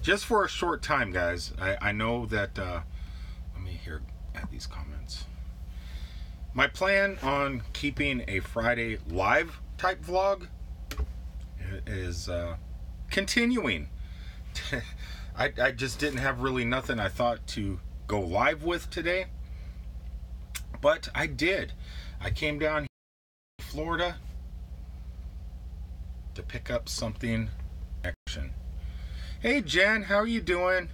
just for a short time, guys. I know that, let me here add these comments. My plan on keeping a Friday live type vlog is continuing. I just didn't have really nothing I thought to go live with today, but I did. I came down here to Florida to pick up something action. Hey Jen, how are you doing?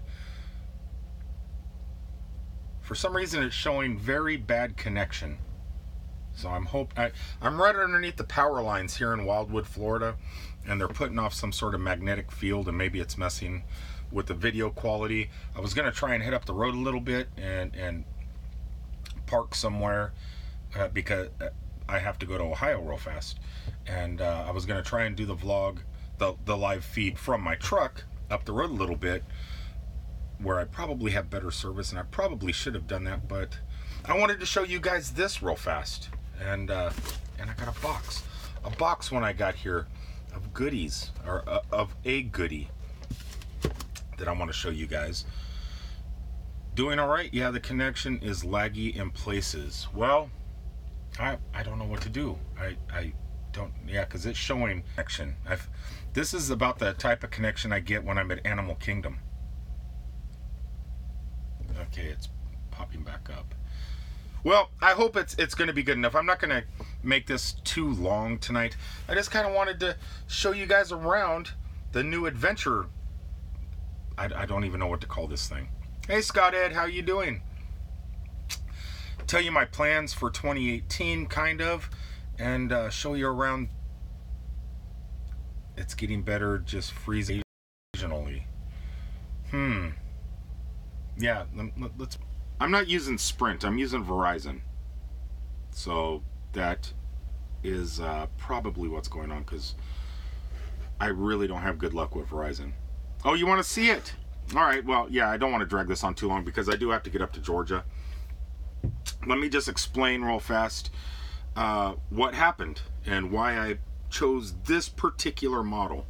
For some reason it's showing very bad connection. So I'm right underneath the power lines here in Wildwood, Florida, and they're putting off some sort of magnetic field, and maybe it's messing with the video quality. I was gonna try and head up the road a little bit and park somewhere because I have to go to Ohio real fast, and I was gonna try and do the vlog, the live feed from my truck up the road a little bit, where I probably have better service, and I probably should have done that, but I wanted to show you guys this real fast. And I got a box when I got here of goodies, or of a goodie that I want to show you guys. Doing all right? Yeah, the connection is laggy in places. Well, I don't know what to do. I don't, yeah, because it's showing connection. This is about the type of connection I get when I'm at Animal Kingdom. Okay, it's popping back up. Well, I hope it's going to be good enough. I'm not going to make this too long tonight. I just kind of wanted to show you guys around the new adventure. I don't even know what to call this thing. Hey Scott Ed, how you doing? Tell you my plans for 2018, kind of, and show you around. It's getting better, just freezing occasionally. Yeah, let's. I'm not using Sprint, I'm using Verizon. So that is probably what's going on, because I really don't have good luck with Verizon. Oh, you want to see it? All right, well, yeah, I don't want to drag this on too long because I do have to get up to Georgia. Let me just explain real fast what happened and why I chose this particular model.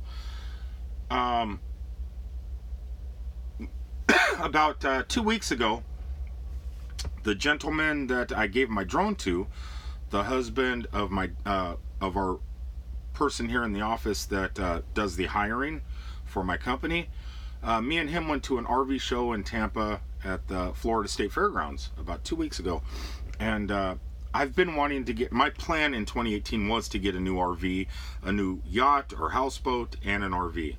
About 2 weeks ago, the gentleman that I gave my drone to, the husband of my of our person here in the office that does the hiring for my company, me and him went to an RV show in Tampa at the Florida State Fairgrounds about 2 weeks ago, and I've been wanting to get, my plan in 2018 was to get a new RV, a new yacht or houseboat, and an RV,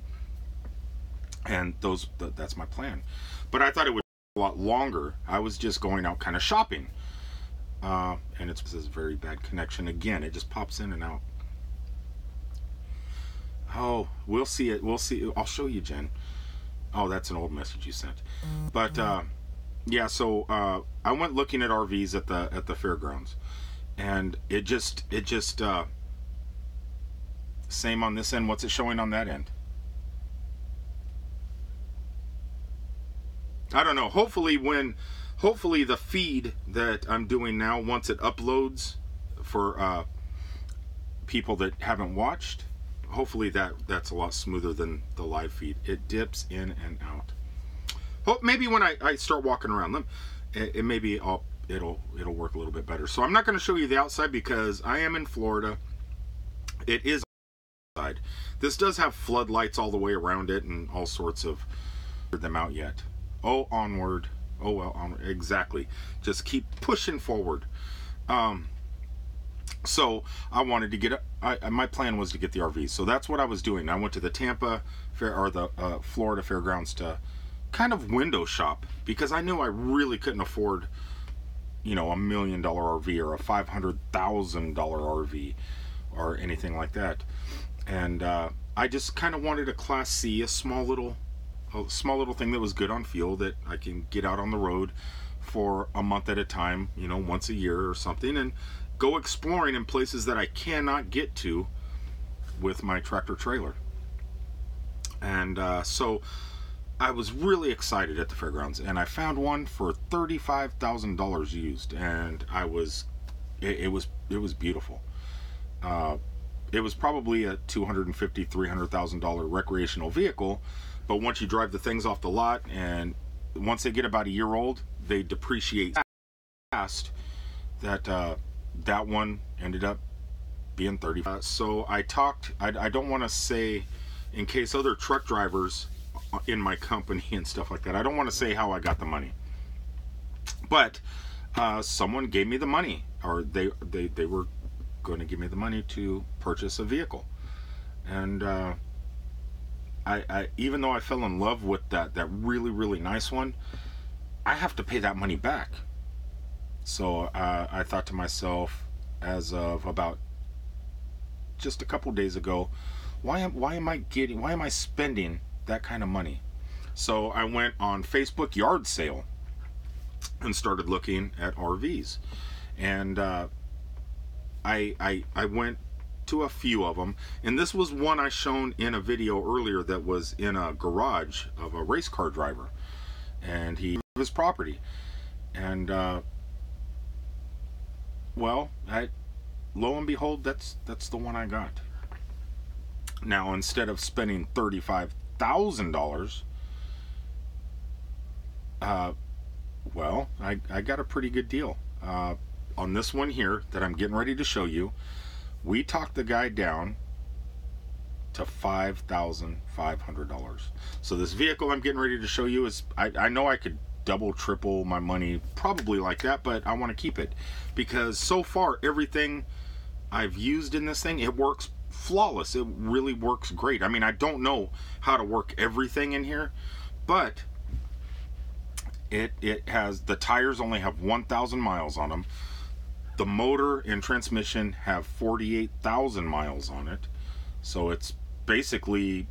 and that's my plan. But I thought it would a lot longer. I was just going out kind of shopping, and it's this very bad connection again. It just pops in and out. Oh, we'll see it. We'll see. I'll show you, Jen. Oh, that's an old message you sent. But yeah, so I went looking at RVs at the fairgrounds, and it just same on this end. What's it showing on that end? I don't know. Hopefully the feed that I'm doing now, once it uploads for people that haven't watched, hopefully that's a lot smoother than the live feed. It dips in and out. Well, maybe when I start walking around them, maybe it'll work a little bit better. So I'm not going to show you the outside because I am in Florida. It is outside. This does have floodlights all the way around it and all sorts of them out yet. Oh, onward. Oh, well, onward. Exactly. Just keep pushing forward. So I wanted to get, my plan was to get the RV. So that's what I was doing. I went to the Tampa Fair, or the Florida Fairgrounds, to kind of window shop, because I knew I really couldn't afford, you know, $1 million RV or a $500,000 RV or anything like that. And I just kind of wanted a Class C, a small little thing that was good on fuel, that I can get out on the road for a month at a time, you know, once a year or something, and go exploring in places that I cannot get to with my tractor trailer. And so I was really excited at the fairgrounds, and I found one for $35,000 used, and it was beautiful. It was probably a $250,000-$300,000 recreational vehicle, but once you drive the things off the lot, and once they get about a year old, they depreciate fast. That one ended up being 30. So I don't want to say, in case other truck drivers in my company and stuff like that, I don't want to say how I got the money, but someone gave me the money, or they were going to give me the money to purchase a vehicle. And I even though I fell in love with that really nice one, I have to pay that money back. So I thought to myself, as of about just a couple days ago, why am I spending that kind of money? So I went on Facebook yard sale and started looking at RVs, and I went to a few of them, and this was one I shown in a video earlier that was in a garage of a race car driver, and he his property, and well, lo and behold, that's the one I got. Now, instead of spending $35,000, well, I got a pretty good deal on this one here that I'm getting ready to show you. We talked the guy down to $5,500. So this vehicle I'm getting ready to show you is, I know I could double, triple my money, probably like that, but I want to keep it because so far everything I've used in this thing, it works flawless. It really works great. I mean, I don't know how to work everything in here, but it has, the tires only have 1,000 miles on them. The motor and transmission have 48,000 miles on it. So it's basically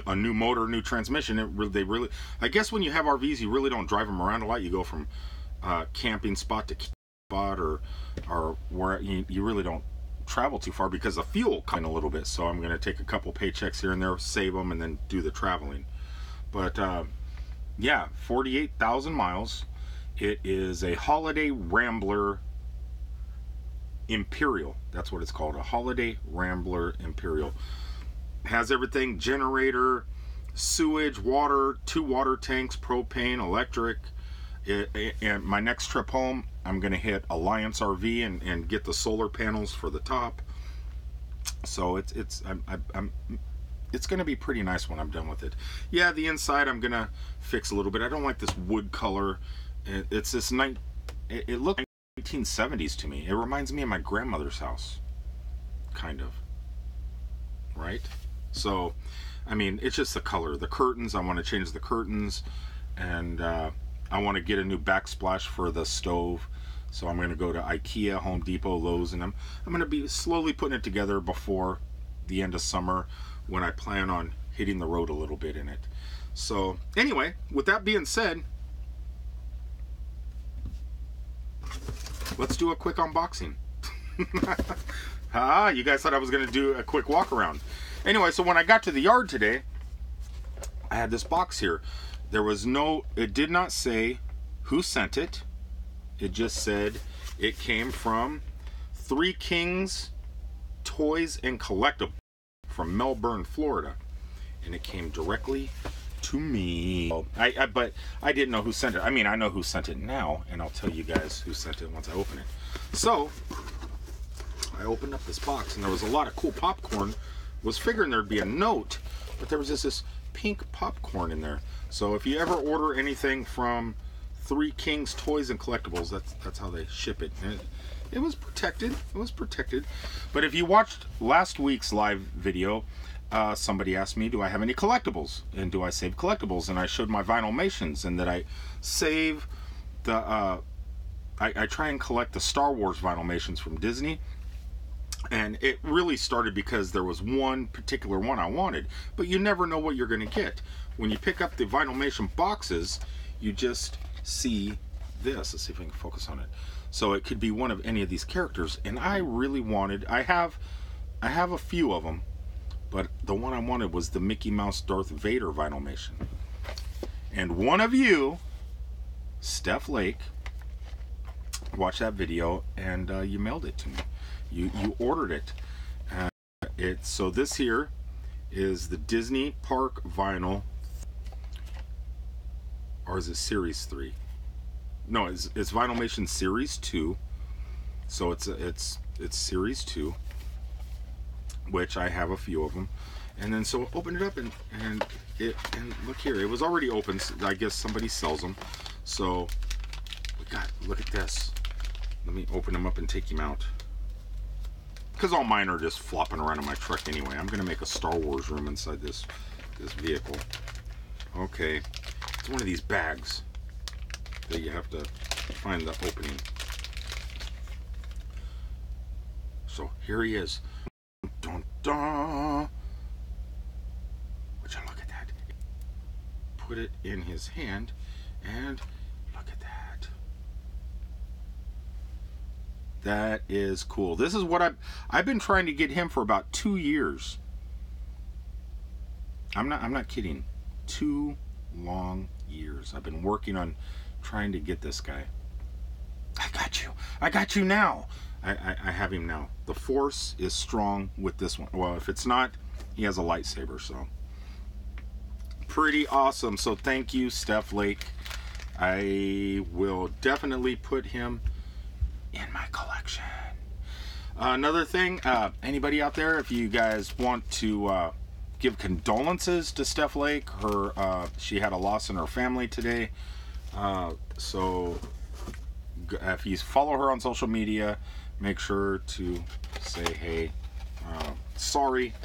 a new motor, new transmission. They really, I guess when you have RVs, you really don't drive them around a lot. You go from camping spot to spot, or where you really don't travel too far because the fuel kind of a little bit. So I'm going to take a couple paychecks here and there, save them, and then do the traveling. But yeah, 48,000 miles. It is a Holiday Rambler Imperial. That's what it's called, a Holiday Rambler Imperial. Has everything: generator, sewage, water, 2 water tanks, propane, electric. And my next trip home, I'm going to hit Alliance RV and get the solar panels for the top. So it's going to be pretty nice when I'm done with it. Yeah, the inside I'm going to fix a little bit. I don't like this wood color. It's this it looks 1970s to me. It reminds me of my grandmother's house, kind of, right? So I mean, it's just the color. The curtains, I want to change the curtains, and I want to get a new backsplash for the stove. So I'm going to go to IKEA, Home Depot, Lowe's, and I'm going to be slowly putting it together before the end of summer, when I plan on hitting the road a little bit in it. So anyway, with that being said, let's do a quick unboxing. You guys thought I was going to do a quick walk around. Anyway, so when I got to the yard today, I had this box here. There was no, it did not say who sent it. It just said it came from Three Kings Toys and Collectibles from Melbourne, Florida. And it came directly to me. But I didn't know who sent it. I mean, I know who sent it now, and I'll tell you guys who sent it once I open it. So I opened up this box, and there was a lot of cool popcorn. Was figuring there'd be a note, but there was just this pink popcorn in there. So if you ever order anything from Three Kings Toys and Collectibles, that's how they ship it. And it was protected. It was protected. But if you watched last week's live video, somebody asked me, do I have any collectibles? And do I save collectibles? And I showed my Vinylmations, and that I save the, I try and collect the Star Wars Vinylmations from Disney. And it really started because there was one particular one I wanted, but you never know what you're going to get. When you pick up the Vinylmation boxes, you just see this. Let's see if I can focus on it. So it could be one of any of these characters, and I really wanted, I have a few of them, but the one I wanted was the Mickey Mouse Darth Vader Vinylmation. And one of you, Steph Lake, watched that video, and you mailed it to me. You ordered it. So this here is the Disney Park vinyl or is it Series 3? No, it's Vinylmation Series 2. So it's Series 2, which I have a few of them. And then so open it up and look here, it was already open. So I guess somebody sells them. So look at this. Let me open them up and take him out, because all mine are just flopping around in my truck anyway. I'm gonna make a Star Wars room inside this vehicle. Okay, it's one of these bags that you have to find the opening. So here he is. Dun, dun. Would you look at that? Put it in his hand and look at that. That is cool. This is what I've been trying to get him for about 2 years. I'm not kidding. 2 long years. I've been working on trying to get this guy. I got you now. I have him now. The force is strong with this one. Well, if it's not, he has a lightsaber, so pretty awesome. So thank you, Steph Lake. I will definitely put him in my collection. Another thing, anybody out there, if you guys want to give condolences to Steph Lake, she had a loss in her family today. So if you follow her on social media, make sure to say, hey, sorry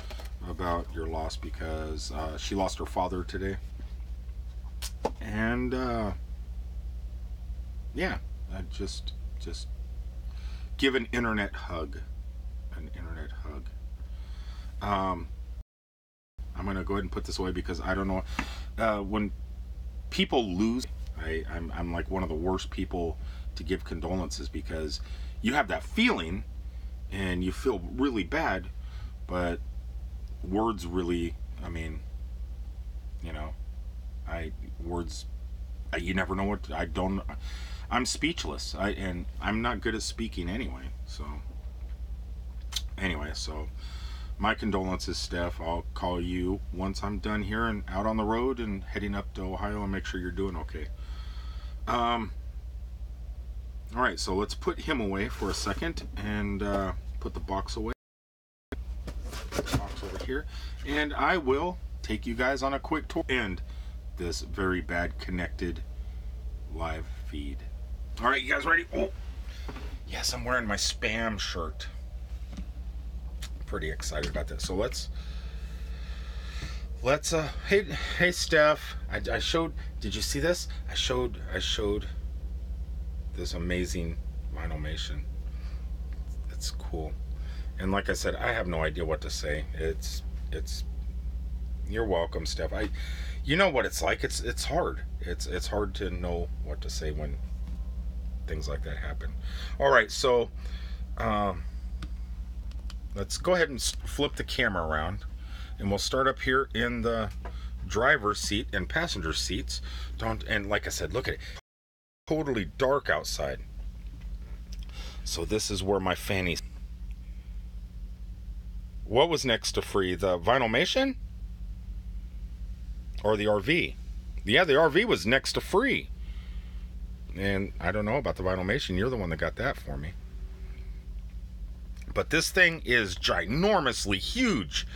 about your loss, because she lost her father today. And yeah, I just give an internet hug. I'm gonna go ahead and put this away, because I don't know, when people lose, I'm like one of the worst people to give condolences, because you have that feeling and you feel really bad, but words really, I mean, you know, you never know what, I'm speechless. And I'm not good at speaking anyway. So my condolences, Steph. I'll call you once I'm done here and out on the road and heading up to Ohio, and make sure you're doing okay. All right, so let's put him away for a second and put the box away. Put the box over here, and I will take you guys on a quick tour and this very bad connected live feed. All right, you guys ready? Oh, yes, I'm wearing my spam shirt. Pretty excited about that. So let's hey Steph, I showed, did you see this? I showed this amazing Vinylmation. It's cool. And like I said, I have no idea what to say. It's you're welcome, Steph. You know what it's like. It's hard. It's hard to know what to say when things like that happen. All right, so let's go ahead and flip the camera around, and we'll start up here in the driver's seat and passenger seats. And like I said, look at it. Totally dark outside. So this is where my fanny. What was next to free? The Vinylmation? Or the RV? Yeah, the RV was next to free. And I don't know about the Vinylmation. You're the one that got that for me. But this thing is ginormously huge.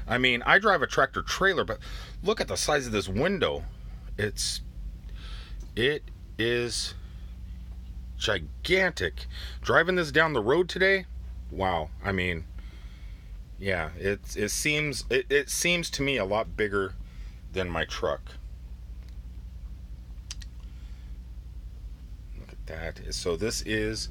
I mean, I drive a tractor trailer, but look at the size of this window. It is gigantic. Driving this down the road today, wow. I mean, yeah, it seems to me a lot bigger than my truck. Look at that. So this is,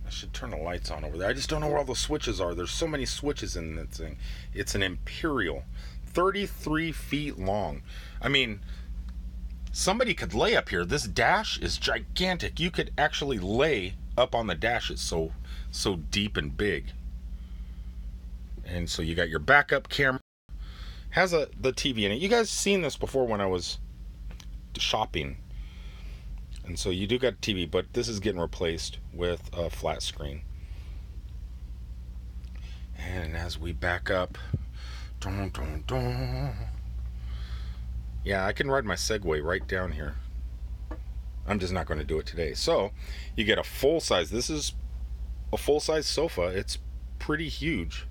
I should turn the lights on over there. I just don't know where all the switches are. There's so many switches in that thing. It's an Imperial, 33 feet long. I mean, somebody could lay up here. This dash is gigantic. You could actually lay up on the dash. It's so deep and big. And so you got your backup camera. Has the TV in it. You guys seen this before when I was shopping. And so you do got a TV, but this is getting replaced with a flat screen. And as we back up, dun, dun, dun. Yeah, I can ride my Segway right down here. I'm just not going to do it today. So you get a full size. This is a full size sofa. It's pretty huge.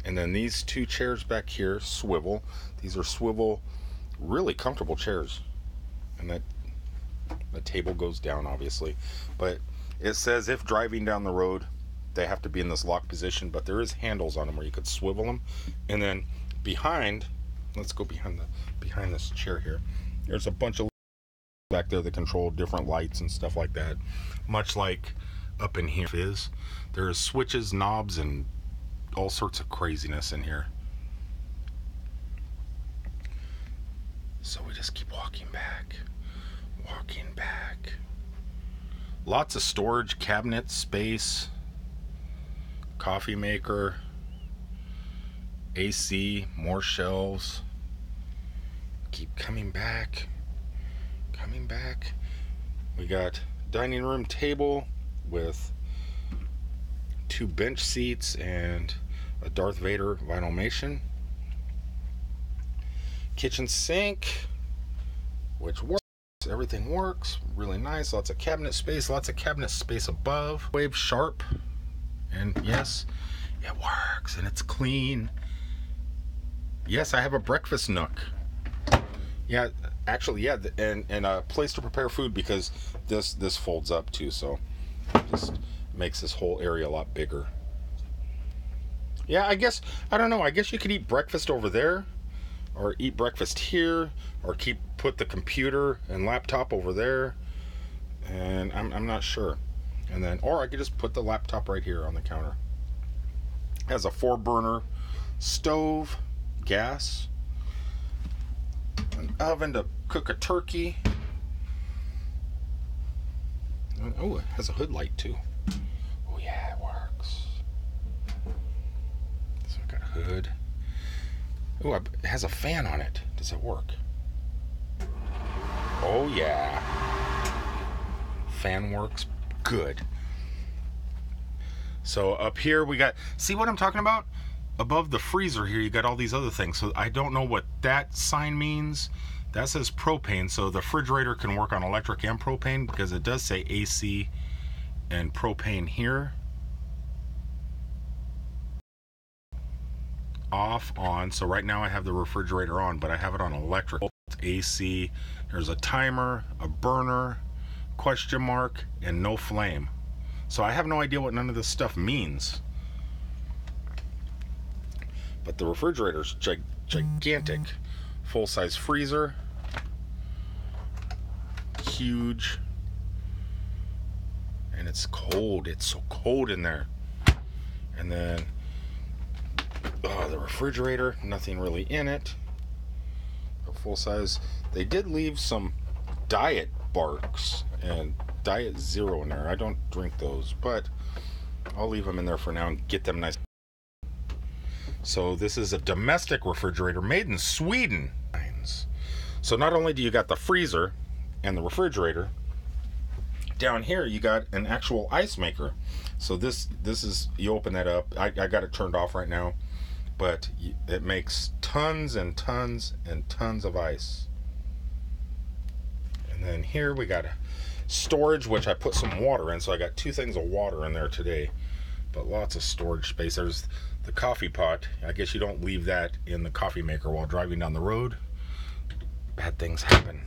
And then these two chairs back here swivel. These are swivel, really comfortable chairs. And that the table goes down, obviously. But it says if driving down the road, they have to be in this lock position. But there is handles on them where you could swivel them. And then behind, let's go behind this chair here. There's a bunch of back there that control different lights and stuff like that. Much like up in here is. There's switches, knobs, and all sorts of craziness in here. So we just keep walking back. Lots of storage, cabinet space, coffee maker, AC, more shelves. Keep coming back. We got dining room table with 2 bench seats and a Darth Vader Vinylmation. Kitchen sink, which works. Everything works. Really nice. Lots of cabinet space. Above. Wave sharp. And yes, it works. And it's clean. Yes, I have a breakfast nook. Yeah, actually, yeah. And a place to prepare food, because this folds up too. So just makes this whole area a lot bigger. Yeah, I don't know. I guess you could eat breakfast over there, or eat breakfast here, or put the computer and laptop over there, and I'm not sure. And then, or I could just put the laptop right here on the counter. It has a 4-burner stove, gas, an oven to cook a turkey. Oh, it has a hood light too. Oh yeah, it works. So I got a hood. Oh, it has a fan on it. Does it work? Oh yeah. Fan works good. So up here we got, see what I'm talking about? Above the freezer here, you got all these other things. So I don't know what that sign means. That says propane, so the refrigerator can work on electric and propane, because it does say AC and propane here. Off, on. So right now I have the refrigerator on, but I have it on electric. AC. There's a timer, a burner, question mark, and no flame. So I have no idea what none of this stuff means. But the refrigerator's gigantic. Full-size freezer. Huge. And it's cold. It's so cold in there. And then the refrigerator, nothing really in it. A full-size. They did leave some Diet Barks and Diet Zero in there. I don't drink those, but I'll leave them in there for now and get them nice. So this is a domestic refrigerator made in Sweden. So not only do you got the freezer and the refrigerator, down here you got an actual ice maker. So this is, you open that up. I got it turned off right now, but it makes tons and tons and tons of ice. And then here we got storage, which I put some water in, so I got 2 things of water in there today, but lots of storage space. There's the coffee pot. I guess you don't leave that in the coffee maker while driving down the road. Bad things happen.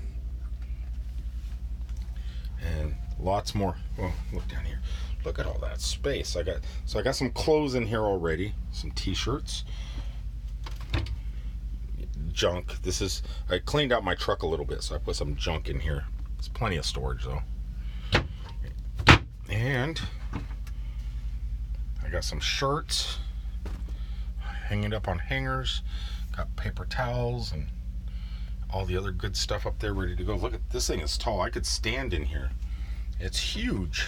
And lots more. Oh, look down here. Look at all that space. I got some clothes in here already. Some t-shirts. Junk. I cleaned out my truck a little bit, so I put some junk in here. There's plenty of storage though. And I got some shirts hanging up on hangers. Got paper towels and all the other good stuff up there ready to go. Look at this thing, is tall. I could stand in here. It's huge.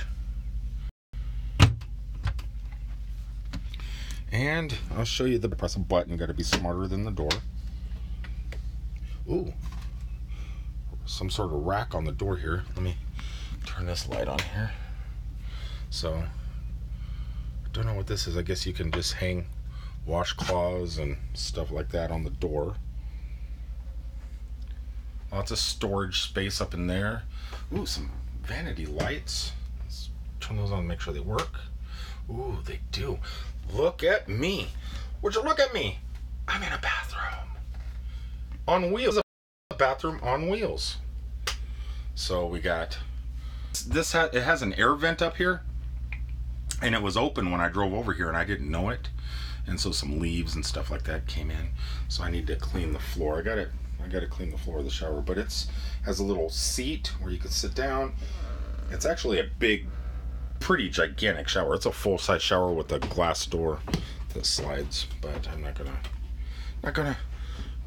And I'll show you press a button. Got to be smarter than the door. Ooh, some sort of rack on the door here. Let me turn this light on here. So I don't know what this is. I guess you can just hang washcloths and stuff like that on the door. Lots of storage space up in there. Ooh, some vanity lights. Let's turn those on and make sure they work. Ooh, they do. Look at me. Would you look at me? I'm in a bathroom on wheels. A bathroom on wheels. So we got this. It has an air vent up here, and it was open when I drove over here, and I didn't know it. And so some leaves and stuff like that came in. So I need to clean the floor. I got to clean the floor of the shower, but it's has a little seat where you can sit down. It's actually a big, pretty gigantic shower. It's a full-size shower with a glass door that slides, but I'm not gonna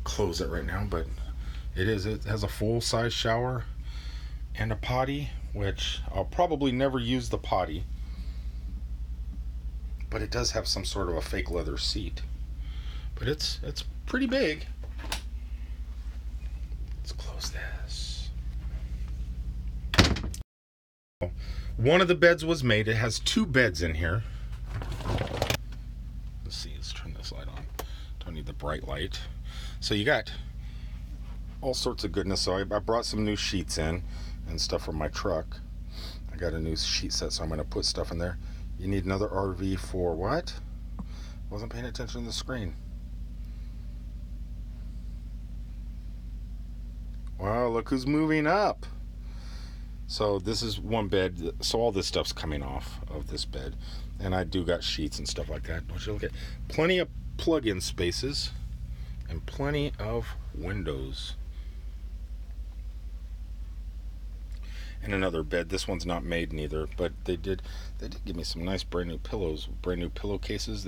close it right now. But it has a full-size shower and a potty, which I'll probably never use the potty, but it does have some sort of a fake leather seat. But it's pretty big. Let's close this. One of the beds was made. It has 2 beds in here. Let's see, let's turn this light on. Don't need the bright light. So you got all sorts of goodness. So I brought some new sheets in and stuff from my truck. I got a new sheet set, so I'm going to put stuff in there. You need another RV for what? Wasn't paying attention to the screen. Wow, look who's moving up. So this is one bed. So all this stuff's coming off of this bed. And I do got sheets and stuff like that. Don't you look at plenty of plug-in spaces and plenty of windows. And another bed. This one's not made neither, but they did give me some nice brand new pillows, brand new pillowcases.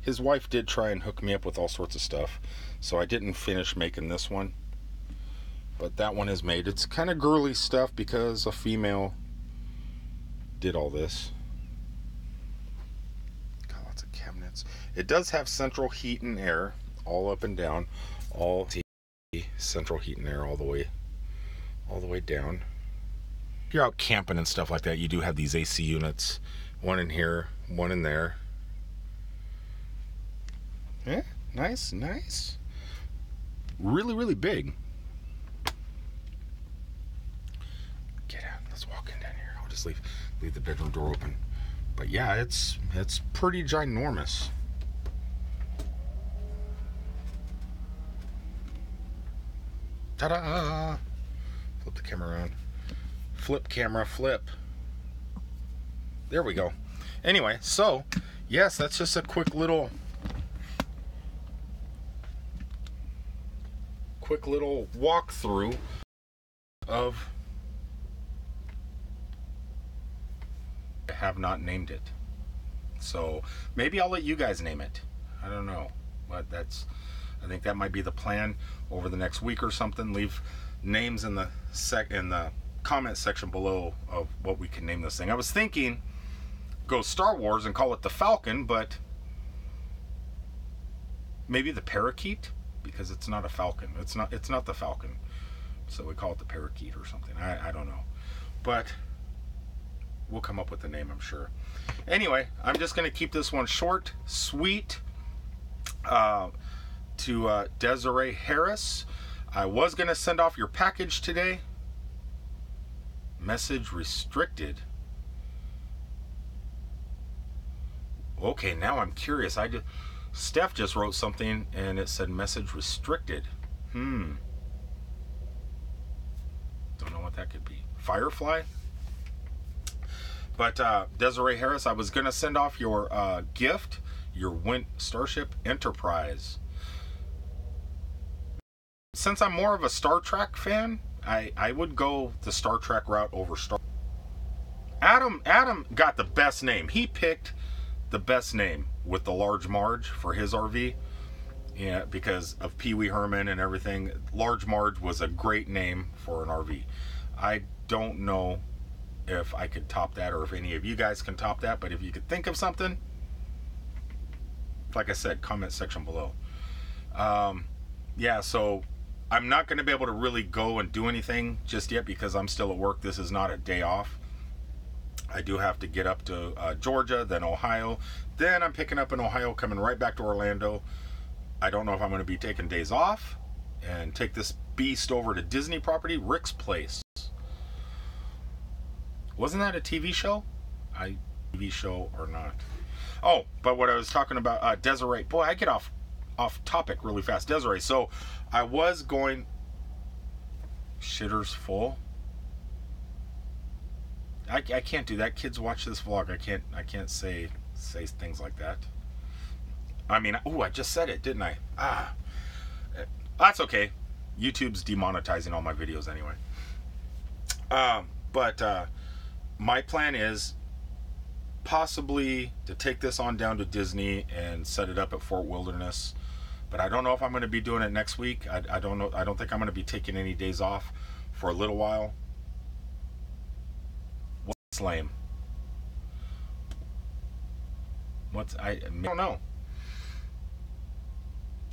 His wife did try and hook me up with all sorts of stuff. So I didn't finish making this one. But that one is made. It's kind of girly stuff because a female did all this. Got lots of cabinets. It does have central heat and air all up and down. All central heat and air all the way down. If you're out camping and stuff like that, you do have these AC units. One in here, one in there. Yeah, nice. Really, really big. Let's walk in down here. I'll just leave the bedroom door open. But yeah, it's pretty ginormous. Ta-da! Flip the camera around. Flip camera, flip. There we go. Anyway, so yes, that's just a quick little walkthrough of. Have not named it, so maybe I'll let you guys name it. I don't know, but I think that might be the plan over the next week or something. Leave names in the comment section below of what we can name this thing. I was thinking go Star Wars and call it the Falcon, but maybe the Parakeet, because it's not a Falcon. It's not the Falcon, so we call it the Parakeet or something. I don't know, but we'll come up with the name, I'm sure. Anyway, I'm just going to keep this one short, sweet. To Desiree Harris, I was going to send off your package today. Message restricted. Okay, now I'm curious. Steph just wrote something and it said message restricted. Don't know what that could be. Firefly? But Desiree Harris, I was going to send off your gift, your Starship Enterprise. Since I'm more of a Star Trek fan, I would go the Star Trek route over Star. Adam got the best name. He picked the best name with the Large Marge for his RV. Yeah, because of Pee Wee Herman and everything. Large Marge was a great name for an RV. I don't know if I could top that or if any of you guys can top that, but if you could think of something, like I said, comment section below. Yeah, so I'm not going to be able to really go and do anything just yet because I'm still at work. This is not a day off. I do have to get up to Georgia, then Ohio. Then I'm picking up in Ohio, coming right back to Orlando. I don't know if I'm going to be taking days off and take this beast over to Disney property, Rick's Place. Wasn't that a TV show? TV show or not? Oh, but what I was talking about, Desiree. Boy, I get off topic really fast. Desiree. So I was going. Shitter's full. I can't do that. Kids watch this vlog. I can't say things like that. I mean, I just said it, didn't I? That's okay. YouTube's demonetizing all my videos anyway. But my plan is possibly to take this on down to Disney and set it up at Fort Wilderness. But I don't know if I'm going to be doing it next week. I don't know. I don't think I'm going to be taking any days off for a little while. What's lame? I don't know.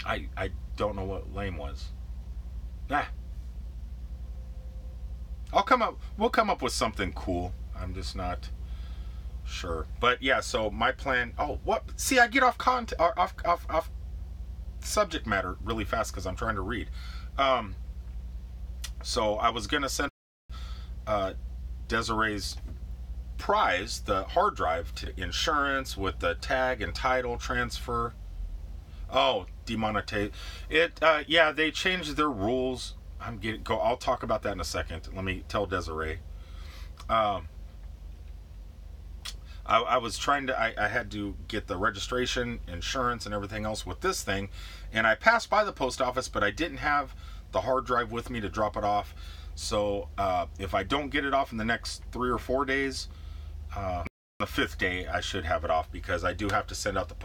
I don't know what lame was. We'll come up with something cool. I'm just not sure. But yeah, so my plan. Oh, what? See, I get off subject matter really fast because I'm trying to read. So I was gonna send Desiree's prize, the hard drive, to insurance with the tag and title transfer. Oh, demonetize it. Yeah, they changed their rules. I'll talk about that in a second. Let me tell Desiree. I was trying to. I had to get the registration, insurance, and everything else with this thing, and I passed by the post office, but I didn't have the hard drive with me to drop it off. So if I don't get it off in the next 3 or 4 days, the 5th day I should have it off, because I do have to send out the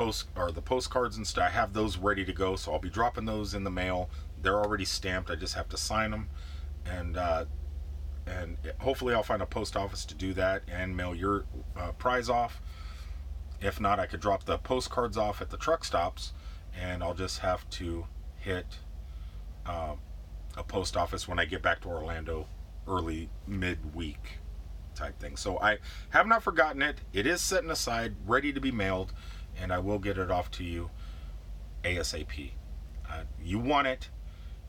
postcards and stuff. I have those ready to go, so I'll be dropping those in the mail. They're already stamped. I just have to sign them, and hopefully I'll find a post office to do that and mail your prize off. If not, I could drop the postcards off at the truck stops, and I'll just have to hit a post office when I get back to Orlando early midweek type thing. So I have not forgotten it. It is sitting aside, ready to be mailed, and I will get it off to you ASAP. You want it,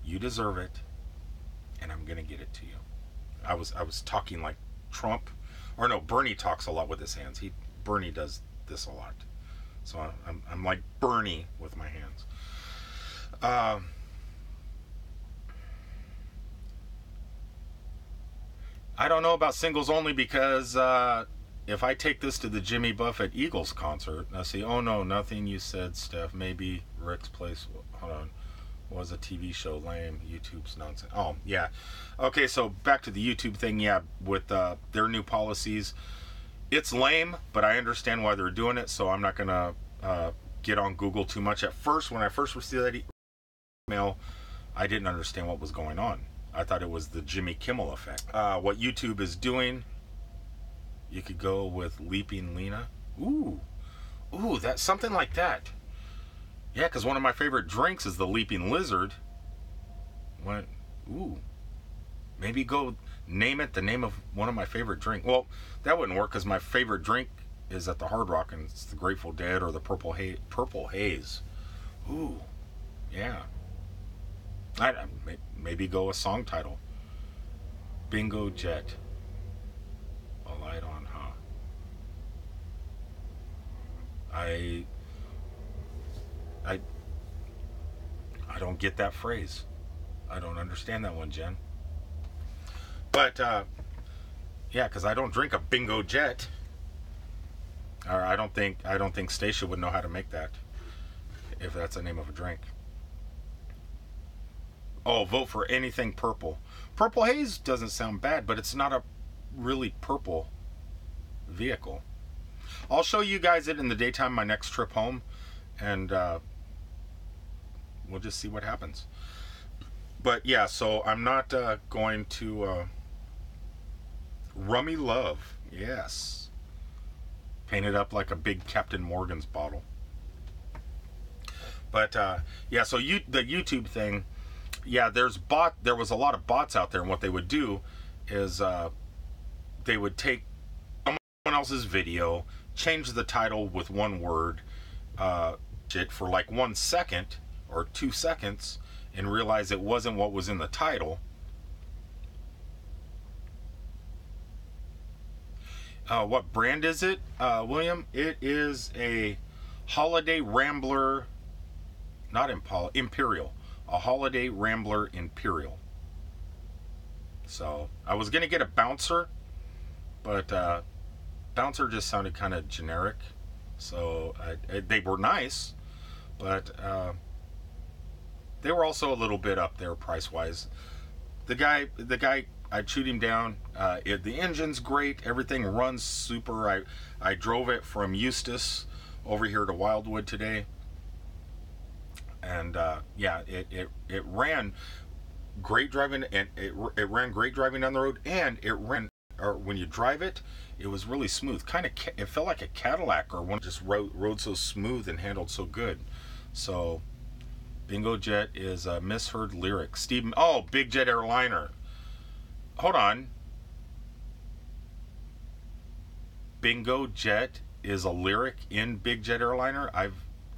you deserve it, and I'm gonna get it to you. I was talking like Trump, or no, Bernie talks a lot with his hands. Bernie does this a lot, so I'm like Bernie with my hands. I don't know about singles only, because if I take this to the Jimmy Buffett Eagles concert, now see, oh no, nothing you said, Steph. Maybe Rick's Place. Hold on. Was a TV show lame? YouTube's nonsense. Oh yeah. Okay, so back to the YouTube thing. Yeah, with their new policies, it's lame, but I understand why they're doing it. So I'm not gonna get on Google too much. At first, when I first received that email, I didn't understand what was going on. I thought it was the Jimmy Kimmel effect. What YouTube is doing, you could go with Leaping Lena. Ooh, that's something like that. Yeah, because one of my favorite drinks is the Leaping Lizard. Maybe go name it the name of one of my favorite drinks. Well, that wouldn't work, because my favorite drink is at the Hard Rock, and it's the Grateful Dead or the Purple Haze. Ooh, yeah. Maybe go a song title. Bingo Jet. A light on, huh? I don't get that phrase. I don't understand that one, Jen. But yeah, because I don't drink a Bingo Jet. Or I don't think Stacia would know how to make that, if that's the name of a drink. Oh, vote for anything purple. Purple Haze doesn't sound bad, but it's not a really purple vehicle. I'll show you guys it in the daytime, my next trip home, and we'll just see what happens. But yeah, so I'm not going to Rummy Love. Yes. Painted up like a big Captain Morgan's bottle. But yeah, so the YouTube thing, yeah, there was a lot of bots out there, and what they would do is they would take someone else's video, changed the title with one word, it for like 1 second or 2 seconds, and realized it wasn't what was in the title. What brand is it, William? It is a Holiday Rambler, not Imperial, a Holiday Rambler Imperial. So I was gonna get a Bouncer, but Bouncer just sounded kind of generic. So they were nice, but they were also a little bit up there price wise. The guy, I chewed him down. The engine's great. Everything runs super. I drove it from Eustis over here to Wildwood today, and yeah, it ran great driving, and it ran great driving down the road, and it ran, or when you drive it, it was really smooth. It felt like a Cadillac, or one just rode so smooth and handled so good. So Bingo Jet is a misheard lyric. Steve, oh, Big Jet Airliner. Hold on. Bingo Jet is a lyric in Big Jet Airliner.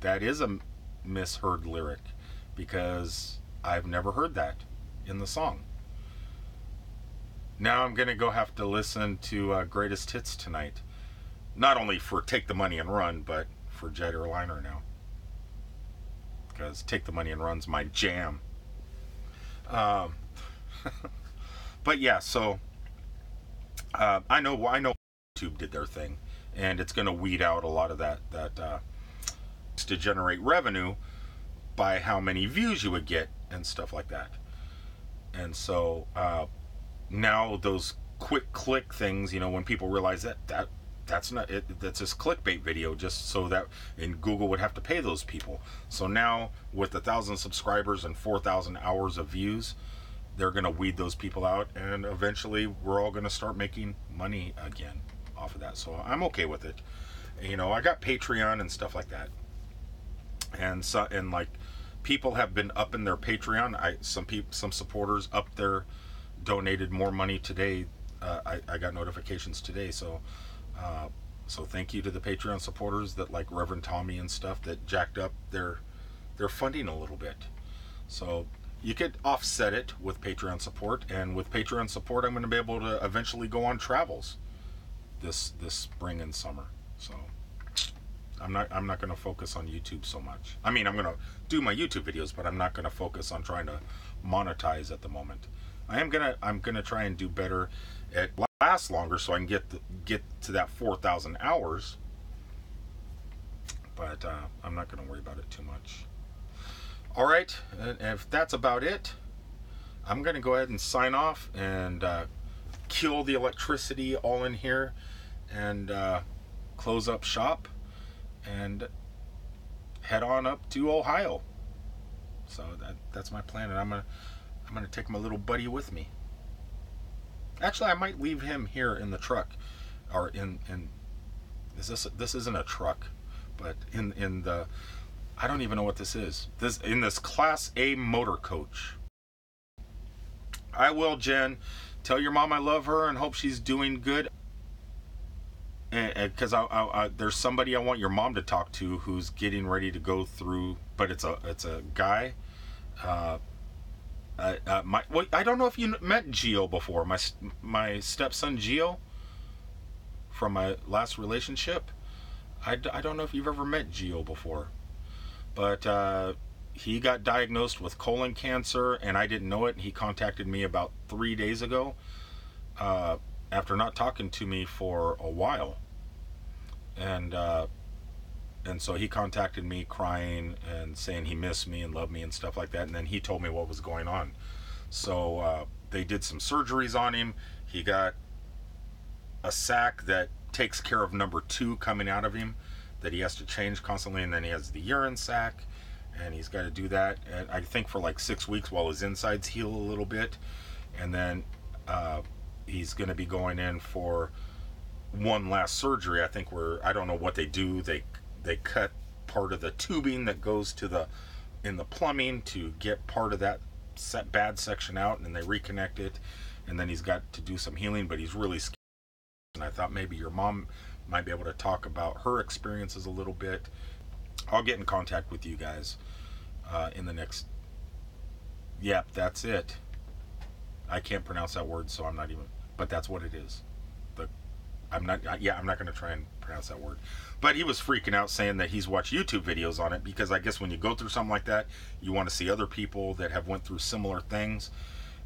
That is a misheard lyric, because I've never heard that in the song. Now I'm gonna have to listen to Greatest Hits tonight, not only for Take the Money and Run, but for Jet Airliner now, because Take the Money and Run's my jam. But yeah, so I know YouTube did their thing, and it's going to weed out a lot of that to generate revenue by how many views you would get and stuff like that. And so now those quick click things, when people realize that's not it, that's this clickbait video, just so that, and Google would have to pay those people. So now with 1,000 subscribers and 4,000 hours of views, they're going to weed those people out, and eventually we're all going to start making money again off of that. So I'm okay with it. I got Patreon and stuff like that, and like people have been upping their Patreon. Some supporters up there donated more money today. I got notifications today, so thank you to the Patreon supporters, that like Reverend Tommy and stuff, that jacked up their funding a little bit. So you could offset it with Patreon support, and with Patreon support, I'm going to be able to eventually go on travels this spring and summer. So I'm not going to focus on YouTube so much. I mean, I'm going to do my YouTube videos, but I'm not going to focus on trying to monetize at the moment. I'm gonna try and do better at last longer, so I can get to that 4,000 hours. But I'm not going to worry about it too much. All right, and if that's about it, I'm going to go ahead and sign off and kill the electricity all in here, and close up shop and head on up to Ohio. So that's my plan, and I'm gonna take my little buddy with me. Actually, I might leave him here in the truck, or in this isn't a truck, but in the, I don't even know what this is. In this Class A motor coach. I will, Jen. Tell your mom I love her and hope she's doing good. Because there's somebody I want your mom to talk to who's getting ready to go through, but it's a guy. I don't know if you met Gio before. My stepson Gio, from my last relationship. I don't know if you've ever met Gio before, but he got diagnosed with colon cancer, and I didn't know it. And he contacted me about 3 days ago, after not talking to me for a while, and so he contacted me crying and saying he missed me and loved me and stuff like that. And then he told me what was going on. So they did some surgeries on him. He got a sac that takes care of number 2 coming out of him, that he has to change constantly, and then he has the urine sac, and he's got to do that, and I think for like 6 weeks while his insides heal a little bit, and then he's going to be going in for one last surgery. I think I don't know what they do. They cut part of the tubing that goes to in the plumbing to get part of that bad section out, and then they reconnect it, and then he's got to do some healing, but he's really scared. And I thought maybe your mom might be able to talk about her experiences a little bit. I'll get in contact with you guys in the next. Yep, that's it. I can't pronounce that word, so I'm not even. But that's what it is. The I'm not. I'm not going to try and pronounce that word. But he was freaking out, saying that he's watched YouTube videos on it, because I guess when you go through something like that, you want to see other people that have went through similar things.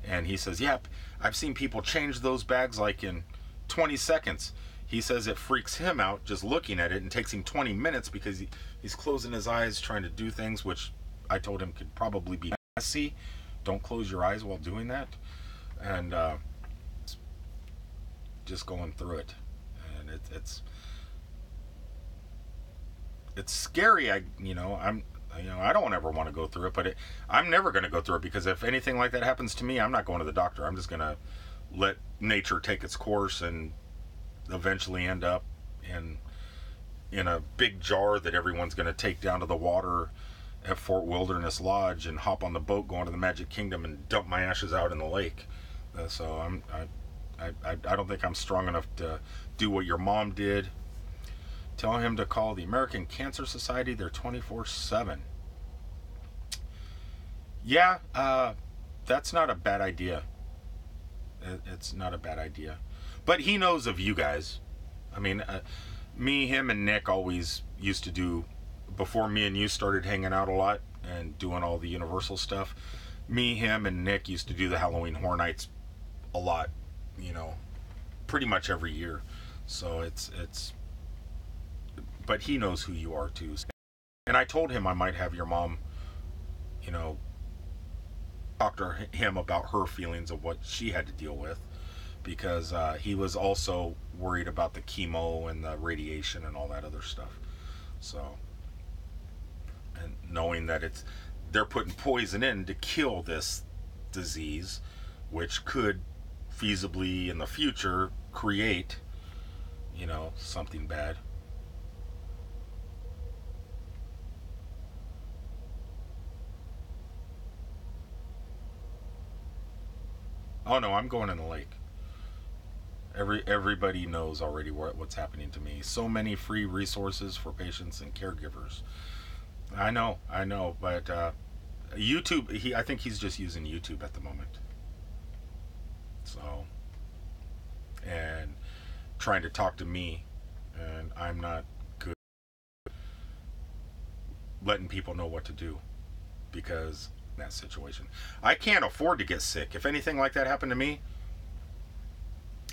And he says, "Yep, I've seen people change those bags like in 20 seconds." He says it freaks him out just looking at it, and takes him 20 minutes because he's closing his eyes trying to do things, which I told him could probably be messy. Don't close your eyes while doing that. And just going through it, and it's scary. I don't ever want to go through it, but I'm never going to go through it, because if anything like that happens to me, I'm not going to the doctor. I'm just going to let nature take its course and eventually end up in a big jar that everyone's going to take down to the water at Fort Wilderness Lodge and hop on the boat going to the Magic Kingdom and dump my ashes out in the lake. So I don't think I'm strong enough to do what your mom did. Tell him to call the American Cancer Society. They're 24/7. Yeah, that's not a bad idea. It's not a bad idea. But he knows of you guys. I mean, me, him, and Nick always used to do, before me and you started hanging out a lot and doing all the Universal stuff, me, him, and Nick used to do the Halloween Horror Nights a lot, pretty much every year. So it's but he knows who you are too. And I told him I might have your mom, talk to him about her feelings of what she had to deal with, because he was also worried about the chemo and the radiation and all that other stuff. So, and knowing that they're putting poison in to kill this disease, which could feasibly in the future create, something bad. Oh no, I'm going in the lake. Everybody knows already what's happening to me. So many free resources for patients and caregivers. I know, but YouTube. I think he's just using YouTube at the moment. So, and trying to talk to me, and I'm not good letting people know what to do, because in that situation, I can't afford to get sick. If anything like that happened to me,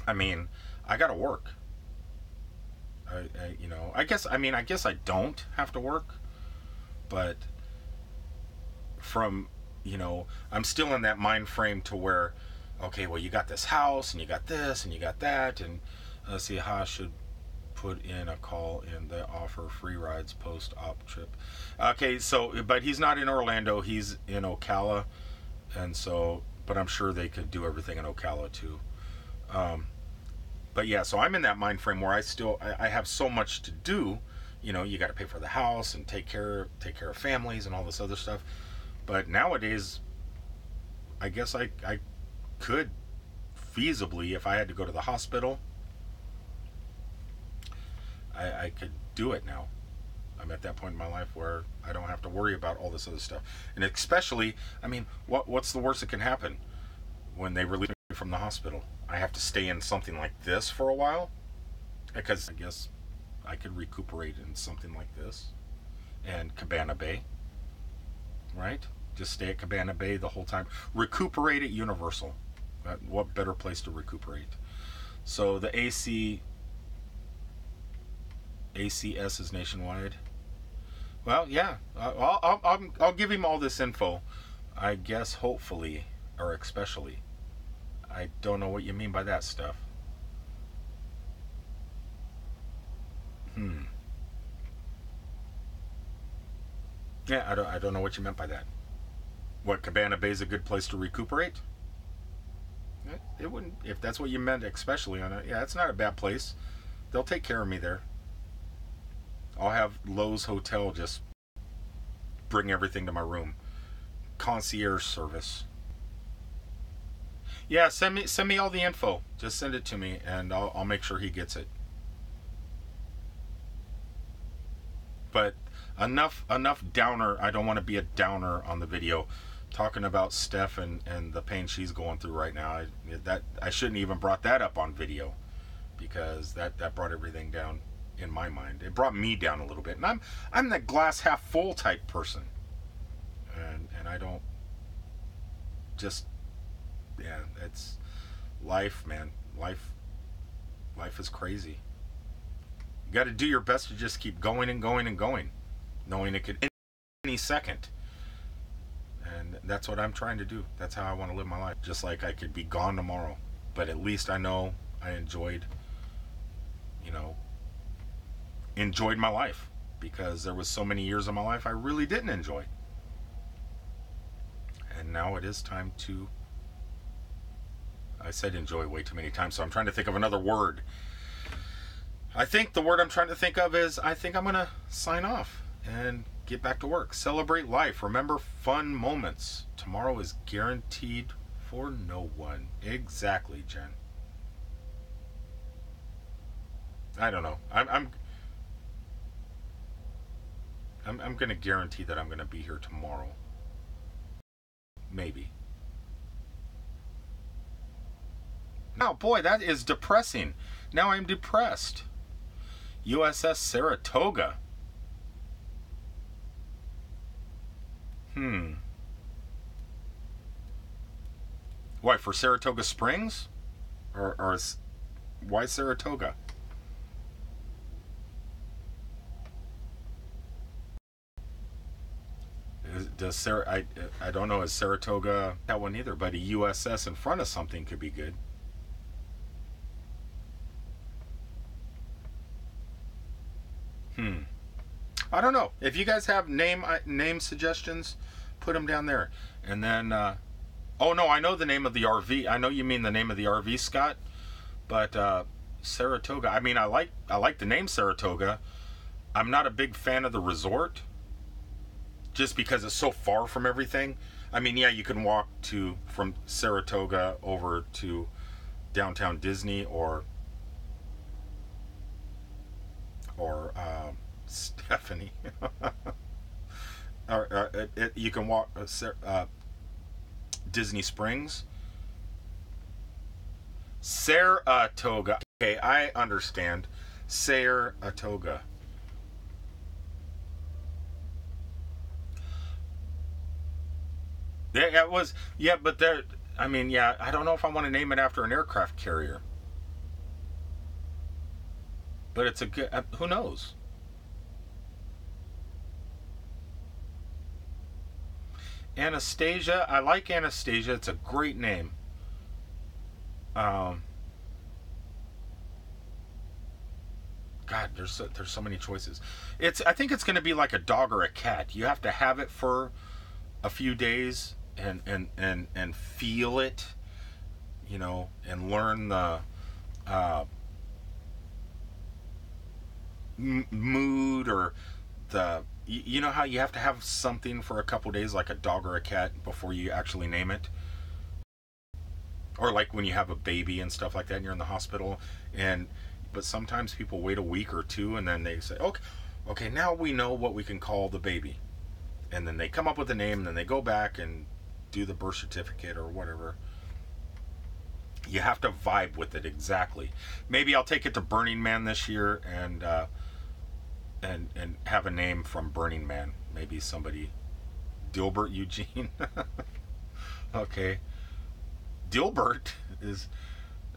I mean, I gotta work. I guess I don't have to work, but from, I'm still in that mind frame to where, okay, well, you got this house and you got this and you got that, and let's see how I should put in a call in the offer free rides post-op trip. Okay, so, but he's not in Orlando, he's in Ocala, and so, but I'm sure they could do everything in Ocala too. But yeah, so I'm in that mind frame where I have so much to do. You got to pay for the house and take care of families and all this other stuff. But nowadays, I guess I could feasibly, if I had to go to the hospital, I could do it now. I'm at that point in my life where I don't have to worry about all this other stuff. And especially, I mean, what's the worst that can happen when they release me from the hospital? I have to stay in something like this for a while, because I guess I could recuperate in something like this and Cabana Bay, right? Just stay at Cabana Bay the whole time. Recuperate at Universal. What better place to recuperate? So the ACS is nationwide. Well, yeah, I'll give him all this info. I guess hopefully, or especially. I don't know what you mean by that stuff. Yeah, I don't know what you meant by that. What, Cabana Bay is a good place to recuperate? It wouldn't, if that's what you meant, especially on it. Yeah, it's not a bad place. They'll take care of me there. I'll have Lowe's Hotel just bring everything to my room. Concierge service. Yeah, send me all the info. Just send it to me, and I'll make sure he gets it. But enough downer. I don't want to be a downer on the video, talking about Steph and the pain she's going through right now. I shouldn't even brought that up on video, because that brought everything down in my mind. It brought me down a little bit, and I'm the glass half full type person, and I don't just, yeah, it's life, man. Life is crazy. You got to do your best to just keep going and going and going, knowing it could end any second. And that's what I'm trying to do. That's how I want to live my life. Just like I could be gone tomorrow, but at least I know I enjoyed my life, because there was so many years of my life I really didn't enjoy. And now it is time to, I said enjoy way too many times, so I'm trying to think of another word. I think the word I'm trying to think of is, I think I'm going to sign off and get back to work. Celebrate life. Remember fun moments. Tomorrow is guaranteed for no one. Exactly, Jen. I don't know. I'm going to guarantee that I'm going to be here tomorrow. Maybe. Now, boy, that is depressing. Now I'm depressed. USS Saratoga. Why, for Saratoga Springs? Or why Saratoga? I don't know, is Saratoga that one either, but a USS in front of something could be good. I don't know. If you guys have name suggestions, put them down there. And then, oh no, I know the name of the RV. I know you mean the name of the RV, Scott. But Saratoga. I mean, I like the name Saratoga. I'm not a big fan of the resort, just because it's so far from everything. I mean, yeah, you can walk from Saratoga over to downtown Disney, or Stephanie. You can walk Disney Springs. Saratoga. Okay, I understand. Saratoga. Yeah, it was. Yeah, but there. I mean, yeah, I don't know if I want to name it after an aircraft carrier. But it's a good. Who knows? Anastasia. I like Anastasia. It's a great name. God, there's so many choices. I think it's going to be like a dog or a cat. You have to have it for a few days and feel it, and learn the mood, or you know how you have to have something for a couple days, like a dog or a cat, before you actually name it. Or like when you have a baby and stuff like that, and you're in the hospital, but sometimes people wait a week or two, and then they say, okay, now we know what we can call the baby. And then they come up with a name, and then they go back and do the birth certificate or whatever. You have to vibe with it exactly. Maybe I'll take it to Burning Man this year and have a name from Burning Man. Maybe somebody, Dilbert Eugene. Okay. Dilbert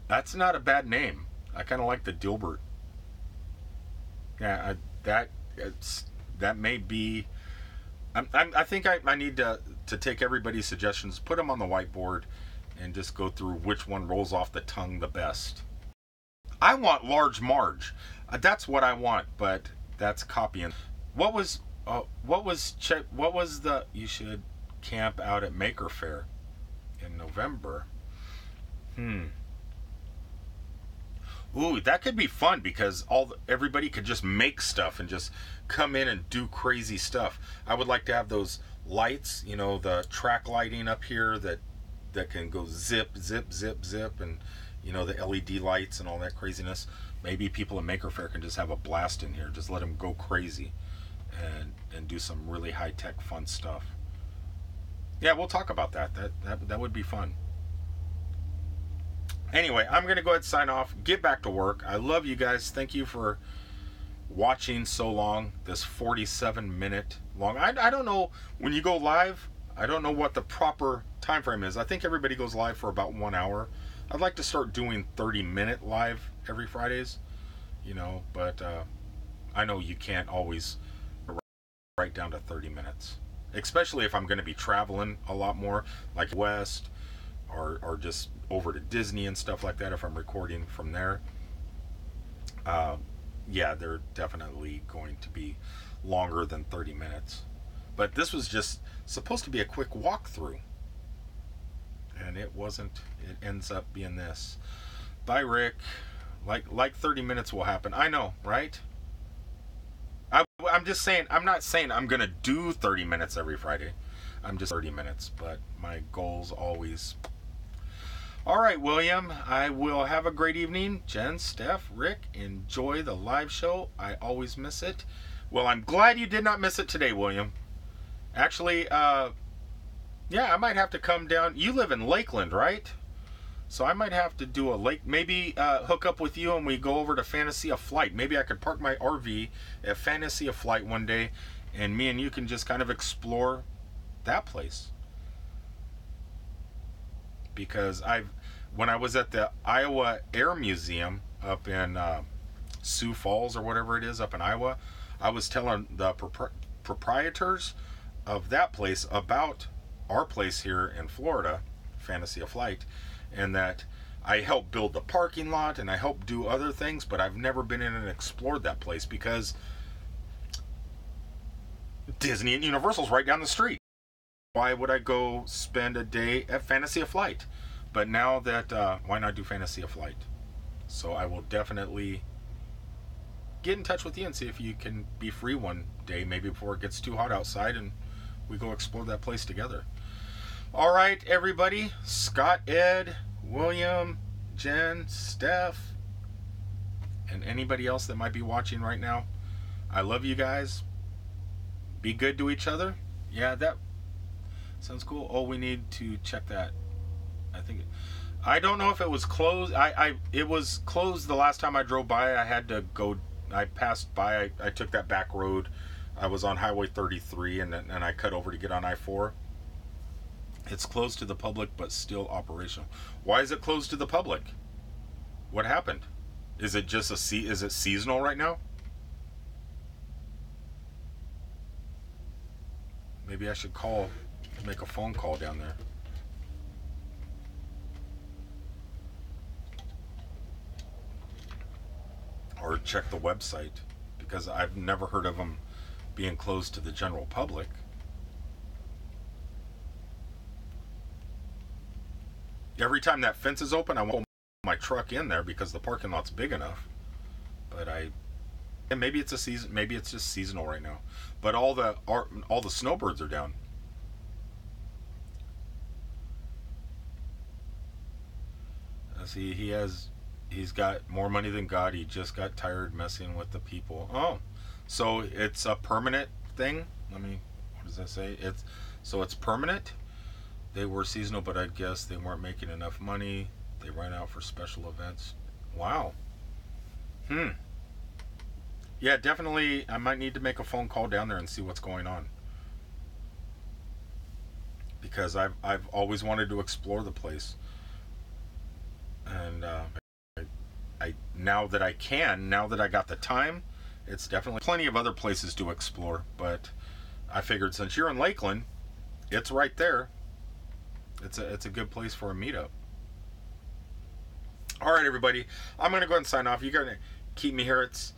that's not a bad name. I kind of like the Dilbert. Yeah, that may be. I think I need to take everybody's suggestions, put them on the whiteboard, and just go through which one rolls off the tongue the best. I want Large Marge. That's what I want, but that's copying. What was the? You should camp out at Maker Faire in November. Ooh, that could be fun, because everybody could just make stuff and just come in and do crazy stuff. I would like to have those lights, the track lighting up here that can go zip, zip, zip, zip, and the LED lights and all that craziness. Maybe people at Maker Faire can just have a blast in here, just let them go crazy, and do some really high-tech fun stuff. Yeah, we'll talk about that. That would be fun. Anyway, I'm going to go ahead and sign off, get back to work. I love you guys. Thank you for watching so long, this 47-minute long. I don't know, when you go live, I don't know what the proper time frame is. I think everybody goes live for about 1 hour. I'd like to start doing 30-minute live every Fridays, you know, but I know you can't always right down to 30 minutes, especially if I'm going to be traveling a lot more, like west or just over to Disney and stuff like that. If I'm recording from there, yeah, they're definitely going to be longer than 30 minutes. But this was just supposed to be a quick walkthrough, and it wasn't. It ends up being this. Bye, Rick. Like 30 minutes will happen. I know, right? I'm just saying, I'm not saying I'm going to do 30 minutes every Friday. I'm just 30 minutes, but my goal's always... All right, William, I will have a great evening. Jen, Steph, Rick, enjoy the live show. I always miss it. Well, I'm glad you did not miss it today, William. Actually, yeah, I might have to come down. You live in Lakeland, right? So I might have to do a lake, maybe hook up with you and we go over to Fantasy Flight. Maybe I could park my RV at Fantasy Flight one day and me and you can just kind of explore that place. Because when I was at the Iowa Air Museum up in Sioux Falls or whatever it is up in Iowa, I was telling the proprietors of that place about our place here in Florida, Fantasy Flight, and that I helped build the parking lot and I helped do other things, but I've never been in and explored that place because Disney and Universal's right down the street. Why would I go spend a day at Fantasy Flight? But now that, why not do Fantasy Flight? So I will definitely get in touch with you and see if you can be free one day, maybe before it gets too hot outside, and we go explore that place together. All right, everybody. Scott, Ed, William, Jen, Steph, and anybody else that might be watching right now. I love you guys. Be good to each other. Yeah, that sounds cool. Oh, we need to check that. I don't know if it was closed. It was closed the last time I drove by. I had to go. I passed by. I took that back road. I was on Highway 33 and I cut over to get on I-4. It's closed to the public, but still operational. Why is it closed to the public? What happened? Is it just is it seasonal right now? Maybe I should make a phone call down there. Or check the website, because I've never heard of them being closed to the general public. Every time that fence is open, I won't put my truck in there because the parking lot's big enough. But and maybe it's a season. Maybe it's just seasonal right now. But all the snowbirds are down. See, he's got more money than God. He just got tired messing with the people. Oh, so it's a permanent thing. What does that say? It's permanent. They were seasonal, but I guess they weren't making enough money. They ran out for special events. Wow. Yeah, definitely. I might need to make a phone call down there and see what's going on. Because I've always wanted to explore the place. And now that I got the time, it's definitely plenty of other places to explore. But I figured since you're in Lakeland, it's right there. It's a good place for a meetup. All right, everybody. I'm gonna go ahead and sign off. You're gonna keep me here. It's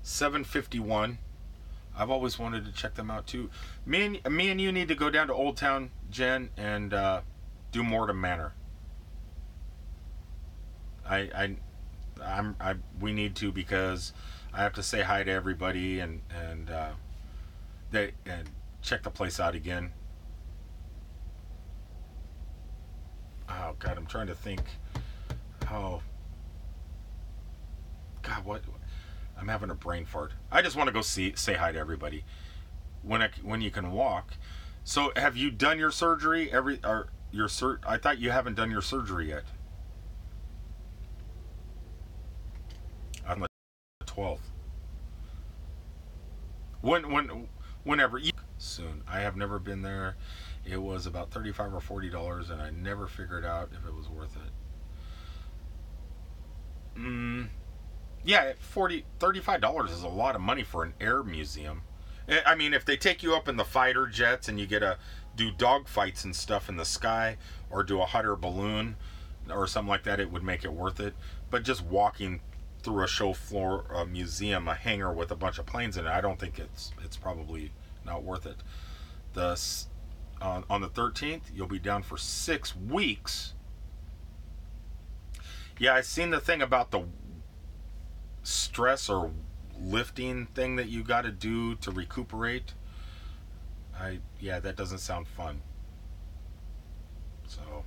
7:51. I've always wanted to check them out too. Me and you need to go down to Old Town, Jen, and do Mortem Manor. We need to, because I have to say hi to everybody and check the place out again. Oh God, I'm trying to think. Oh God, what? I'm having a brain fart. I just want to go say hi to everybody. when you can walk. So have you done your surgery? I thought you haven't done your surgery yet. On the 12th. Whenever soon. I have never been there. It was about $35 or $40, and I never figured out if it was worth it. Yeah, $35 is a lot of money for an air museum. I mean, if they take you up in the fighter jets and you get to do dog fights and stuff in the sky, or do a hot air balloon or something like that, it would make it worth it. But just walking through a show floor, a museum, a hangar with a bunch of planes in it, I don't think it's probably not worth it. On the 13th, you'll be down for 6 weeks. Yeah, I seen the thing about the stress or lifting thing that you got to do to recuperate. Yeah, that doesn't sound fun. So,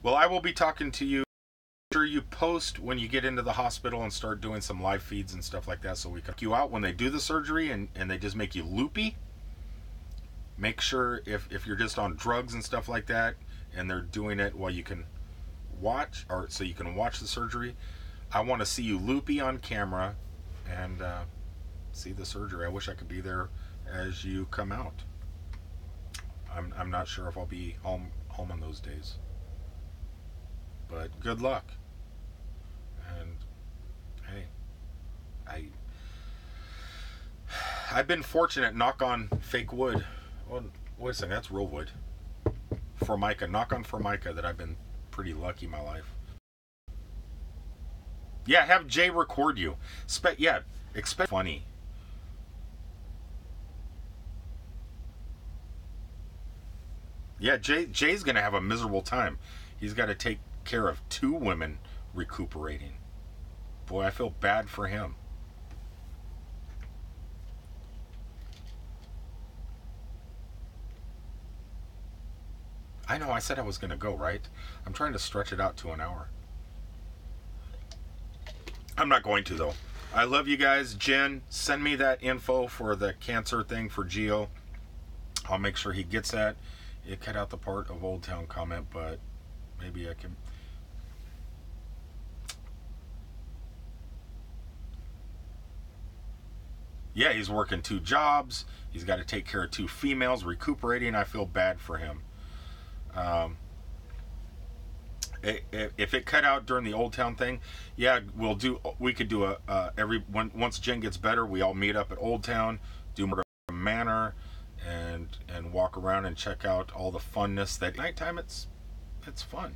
well, I will be talking to you. Make sure you post when you get into the hospital and start doing some live feeds and stuff like that, so we can check you out when they do the surgery and they just make you loopy. Make sure if you're just on drugs and stuff like that and they're doing it while you can watch, or so you can watch the surgery, I want to see you loopy on camera and see the surgery. I wish I could be there as you come out. I'm not sure if I'll be home on those days, but good luck. And hey, I've been fortunate, knock on fake wood. Well, wait a second, that's real wood. Formica, knock on Formica, that I've been pretty lucky in my life. Yeah, have Jay record you. Expect funny. Yeah, Jay's gonna have a miserable time. He's got to take care of 2 women recuperating. Boy, I feel bad for him. I know, I said I was gonna go, right? I'm trying to stretch it out to an hour. I'm not going to, though. I love you guys. Jen, send me that info for the cancer thing for Geo. I'll make sure he gets that. It cut out the part of Old Town comment, but maybe I can. Yeah, he's working 2 jobs. He's got to take care of 2 females, recuperating. I feel bad for him. If it cut out during the Old Town thing, yeah, we could do once Jen gets better, we all meet up at Old Town, do more manor, and walk around and check out all the funness. That nighttime, it's fun.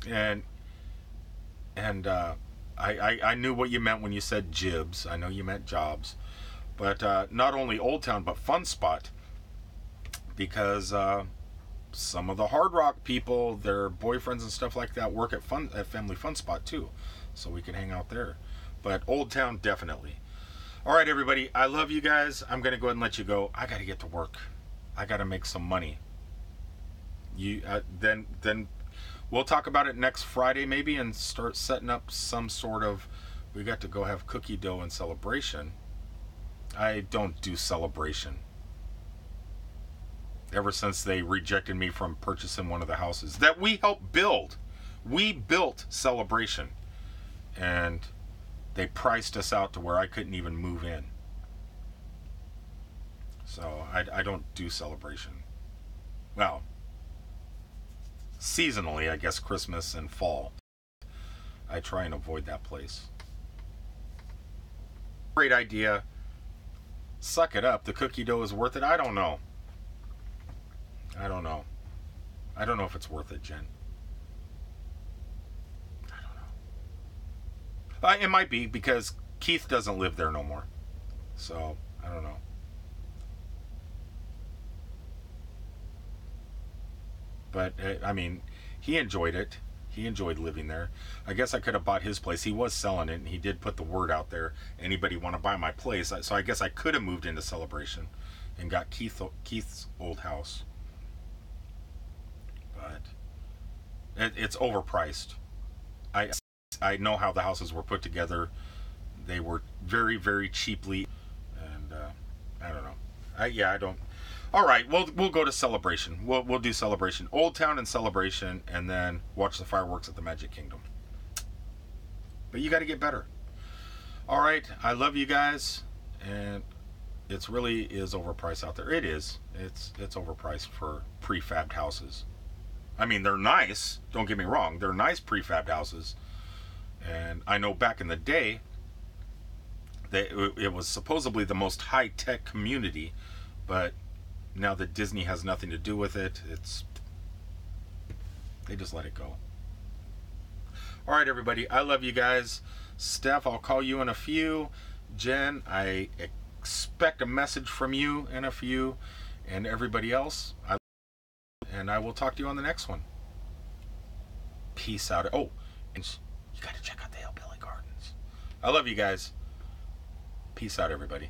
And I knew what you meant when you said jibs. I know you meant jobs, but not only Old Town but Fun Spot, because some of the Hard Rock people, their boyfriends and stuff like that, work at Family Fun Spot too, so we can hang out there. But Old Town, definitely. All right, everybody, I love you guys. I'm gonna go ahead and let you go. I gotta get to work. I gotta make some money. Then we'll talk about it next Friday maybe, and start setting up some sort of. We got to go have cookie dough and celebration. I don't do celebration. Ever since they rejected me from purchasing one of the houses that we helped build. We built Celebration, and they priced us out to where I couldn't even move in. So I don't do Celebration. Well, seasonally, I guess Christmas and fall. I try and avoid that place. Great idea. Suck it up. The cookie dough is worth it. I don't know. I don't know if it's worth it, Jen. I don't know. It might be, because Keith doesn't live there no more. So, I don't know. But, I mean, he enjoyed it. He enjoyed living there. I guess I could have bought his place. He was selling it, and he did put the word out there. Anybody want to buy my place? So I guess I could have moved into Celebration and got Keith's old house. But it's overpriced. I know how the houses were put together. They were very, very cheaply, and I don't know. Yeah, I don't. All right, we'll go to Celebration. We'll do Celebration, Old Town and Celebration, and then watch the fireworks at the Magic Kingdom. But you got to get better. All right, I love you guys, and it's really is overpriced out there. It is. It's overpriced for prefabbed houses. I mean, they're nice. Don't get me wrong. They're nice prefabbed houses, and I know back in the day, it was supposedly the most high-tech community, but now that Disney has nothing to do with it, they just let it go. All right, everybody. I love you guys. Steph, I'll call you in a few. Jen, I expect a message from you in a few. And everybody else, and I will talk to you on the next one. Peace out. Oh, and you got to check out the Hillbilly Gardens. I love you guys. Peace out, everybody.